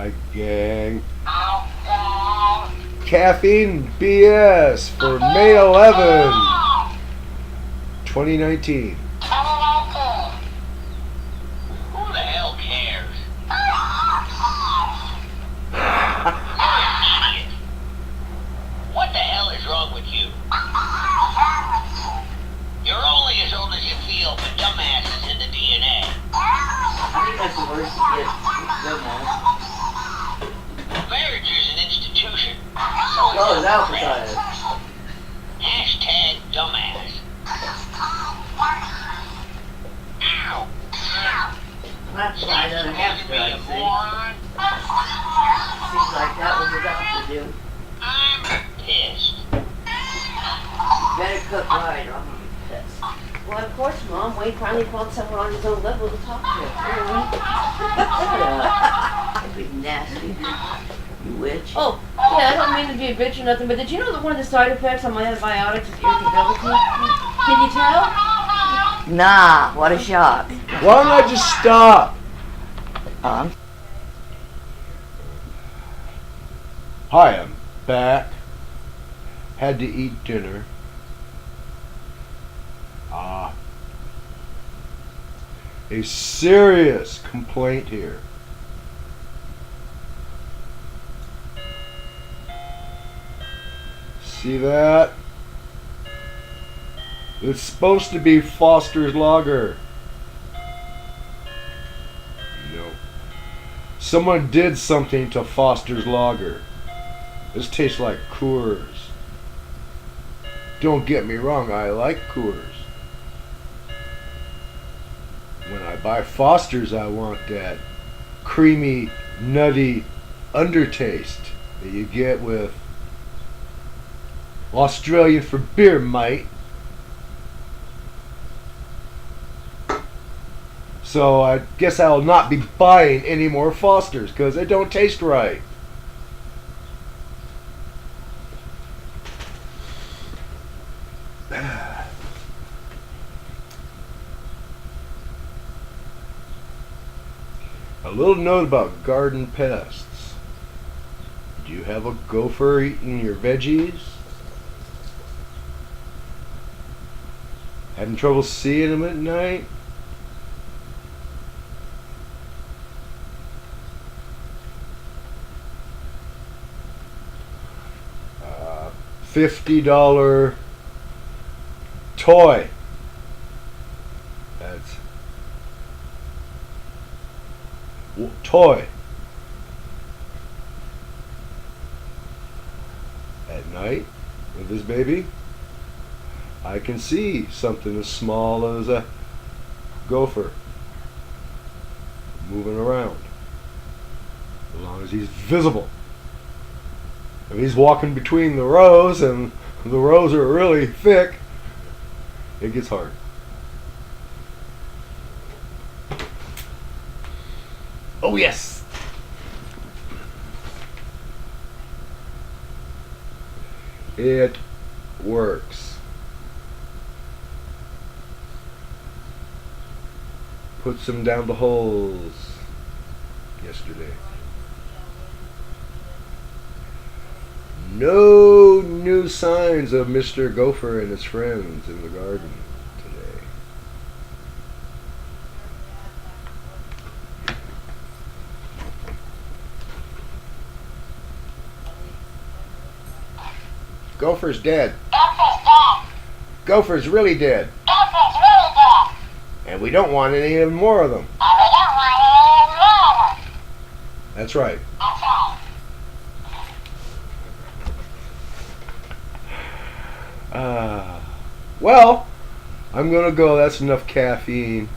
Hi, gang. Caffeine BS for May 11, 2019. Who the hell cares? You're an idiot. What the hell is wrong with you? You're only as old as you feel, but dumbass is in the DNA. I think that's the worst to get. Dumbass. Marriage is an institution. Oh, it's alphabetized. Hashtag dumbass. Ow. That's why I don't have to, I You see. moron. Seems like that was the doctor do. I'm pissed. Better cook right, or I'm gonna be pissed. Well, of course, Mom. Wade finally found someone on his own level to talk to. Shut up. That'd be nasty. You witch. Oh, yeah, I don't mean to be a bitch or nothing, but did you know that one of the side effects on my antibiotics is irritability? Can you tell? Nah, what a shock. Why don't I just stop? Um, Hi, I'm back. Had to eat dinner. A serious complaint here. See that? It's supposed to be Foster's Lager. No. Someone did something to Foster's Lager. This tastes like Coors. Don't get me wrong, I like Coors. When I buy Foster's, I want that creamy, nutty undertaste that you get with Australian for beer, mate. So I guess I'll not be buying any more Foster's because they don't taste right. A little note about garden pests. Do you have a gopher eating your veggies? Having trouble seeing them at night? $50 toy. That's toy. At night with this baby, I can see something as small as a gopher moving around, as long as he's visible. If he's walking between the rows and the rows are really thick, it gets hard. Oh yes! It works. Put some down the holes yesterday. No new signs of Mr. Gopher and his friends in the garden today. Gopher's dead. Gopher's really dead. And we don't want any more of them. That's right. Well, I'm gonna go. That's enough caffeine.